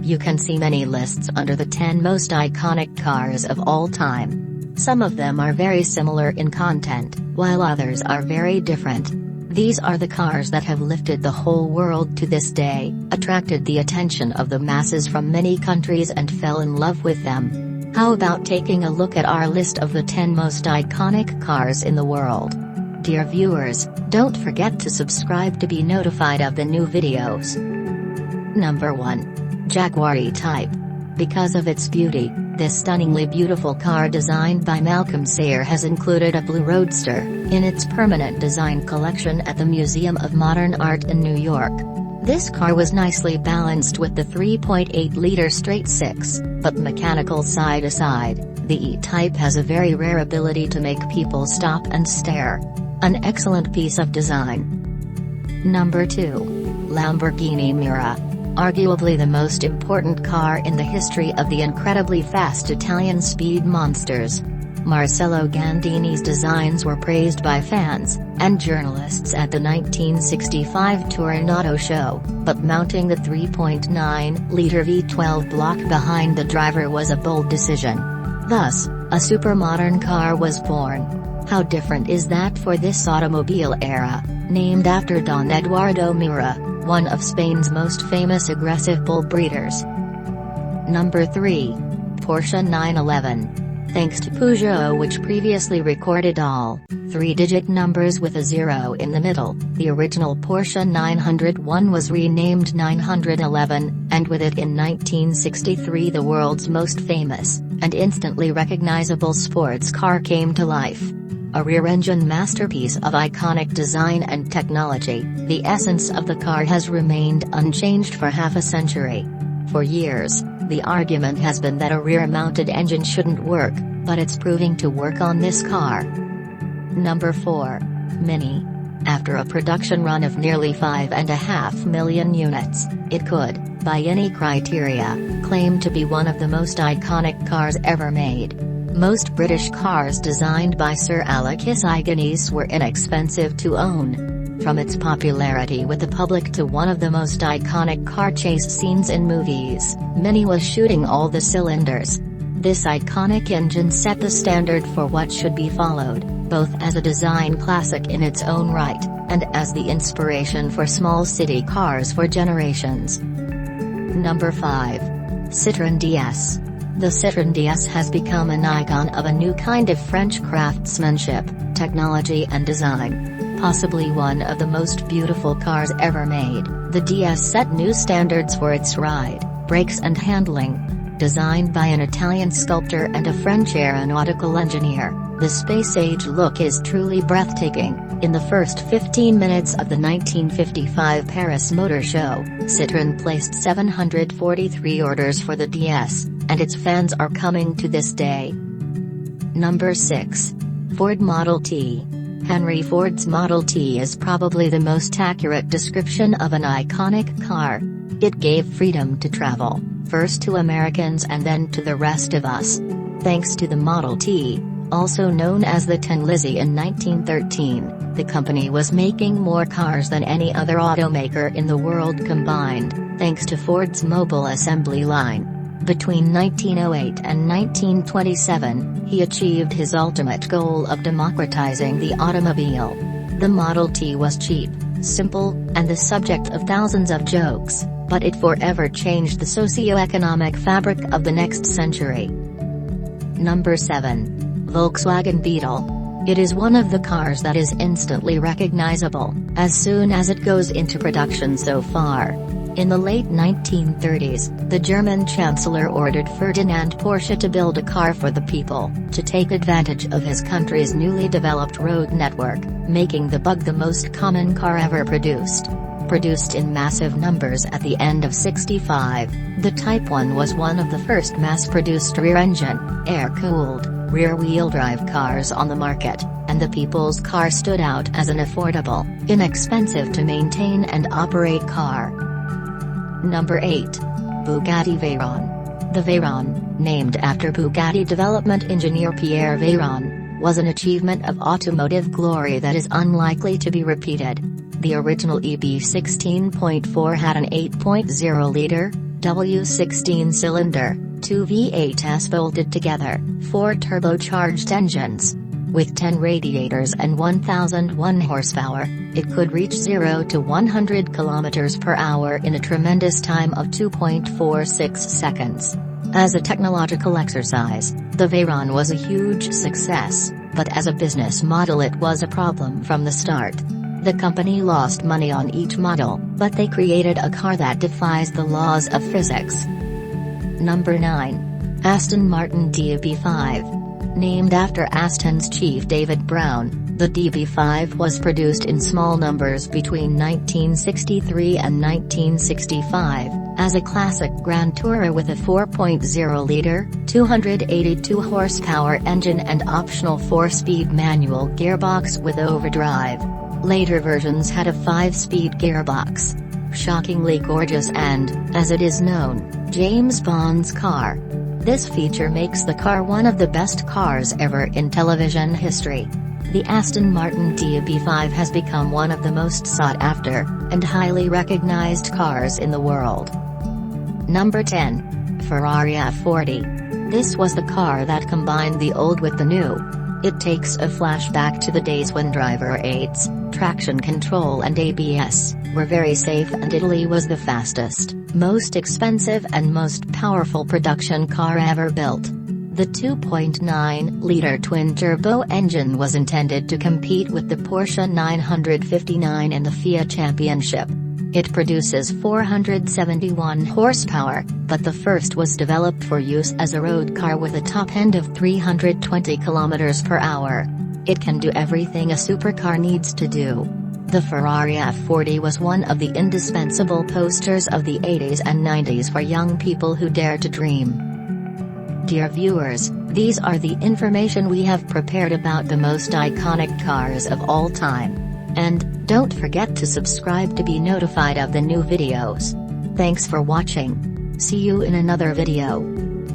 You can see many lists under the 10 most iconic cars of all time. Some of them are very similar in content, while others are very different. These are the cars that have lifted the whole world to this day, attracted the attention of the masses from many countries and fell in love with them. How about taking a look at our list of the 10 most iconic cars in the world? Dear viewers, don't forget to subscribe to be notified of the new videos. Number 1. Jaguari Type. Because of its beauty, this stunningly beautiful car designed by Malcolm Sayer has included a blue roadster in its permanent design collection at the Museum of Modern Art in New York. This car was nicely balanced with the 3.8-liter straight-six, but mechanical side-to-side. The E-Type has a very rare ability to make people stop and stare. An excellent piece of design. Number 2. Lamborghini Mira. Arguably the most important car in the history of the incredibly fast Italian speed monsters. Marcello Gandini's designs were praised by fans and journalists at the 1965 Turin Auto Show, but mounting the 3.9-liter V12 block behind the driver was a bold decision. Thus, a super-modern car was born. How different is that for this automobile era, named after Don Eduardo Mira, one of Spain's most famous aggressive bull breeders. Number 3. Porsche 911. Thanks to Peugeot, which previously recorded all three-digit numbers with a 0 in the middle, the original Porsche 901 was renamed 911, and with it in 1963 the world's most famous and instantly recognizable sports car came to life. A rear-engine masterpiece of iconic design and technology, the essence of the car has remained unchanged for half a century. For years, the argument has been that a rear-mounted engine shouldn't work, but it's proving to work on this car. Number 4. Mini. After a production run of nearly 5.5 million units, it could, by any criteria, claim to be one of the most iconic cars ever made. Most British cars designed by Sir Aloysius Iganis were inexpensive to own. From its popularity with the public to one of the most iconic car chase scenes in movies, Mini was shooting all the cylinders. This iconic engine set the standard for what should be followed, both as a design classic in its own right, and as the inspiration for small city cars for generations. Number 5. Citroen DS. The Citroen DS has become an icon of a new kind of French craftsmanship, technology and design. Possibly one of the most beautiful cars ever made, the DS set new standards for its ride, brakes and handling. Designed by an Italian sculptor and a French aeronautical engineer, the space-age look is truly breathtaking. In the first 15 minutes of the 1955 Paris Motor Show, Citroën placed 743 orders for the DS, and its fans are coming to this day. Number 6. Ford Model T. Henry Ford's Model T is probably the most accurate description of an iconic car. It gave freedom to travel, first to Americans and then to the rest of us. Thanks to the Model T, also known as the Tin Lizzie in 1913, the company was making more cars than any other automaker in the world combined, thanks to Ford's mobile assembly line. Between 1908 and 1927, he achieved his ultimate goal of democratizing the automobile. The Model T was cheap, simple, and the subject of thousands of jokes, but it forever changed the socio-economic fabric of the next century. Number 7. Volkswagen Beetle. It is one of the cars that is instantly recognizable, as soon as it goes into production so far. In the late 1930s, the German Chancellor ordered Ferdinand Porsche to build a car for the people, to take advantage of his country's newly developed road network, making the Bug the most common car ever produced. Produced in massive numbers at the end of '65, the Type 1 was one of the first mass-produced rear-engine, air-cooled, rear-wheel drive cars on the market, and the people's car stood out as an affordable, inexpensive-to-maintain and operate car. Number 8. Bugatti Veyron. The Veyron, named after Bugatti development engineer Pierre Veyron, was an achievement of automotive glory that is unlikely to be repeated. The original EB 16.4 had an 8.0-liter 16-cylinder, 2 V8s bolted together, 4 turbocharged engines. With 10 radiators and 1001 horsepower, it could reach 0 to 100 km per hour in a tremendous time of 2.46 seconds. As a technological exercise, the Veyron was a huge success, but as a business model it was a problem from the start. The company lost money on each model, but they created a car that defies the laws of physics. Number 9. Aston Martin DB5. Named after Aston's chief David Brown, the DB5 was produced in small numbers between 1963 and 1965, as a classic Grand Tourer with a 4.0-liter, 282 horsepower engine and optional 4-speed manual gearbox with overdrive. Later versions had a 5-speed gearbox. Shockingly gorgeous and, as it is known, James Bond's car. This feature makes the car one of the best cars ever in television history. The Aston Martin DB5 has become one of the most sought-after, and highly recognized cars in the world. Number 10. Ferrari F40. This was the car that combined the old with the new. It takes a flashback to the days when driver aids, traction control and ABS were very safe and Italy was the fastest, most expensive and most powerful production car ever built. The 2.9-liter twin-turbo engine was intended to compete with the Porsche 959 in the FIA Championship. It produces 471 horsepower, but the first was developed for use as a road car with a top end of 320 km per hour. It can do everything a supercar needs to do. The Ferrari F40 was one of the indispensable posters of the 80s and 90s for young people who dare to dream. Dear viewers, these are the information we have prepared about the most iconic cars of all time. And, don't forget to subscribe to be notified of the new videos. Thanks for watching. See you in another video.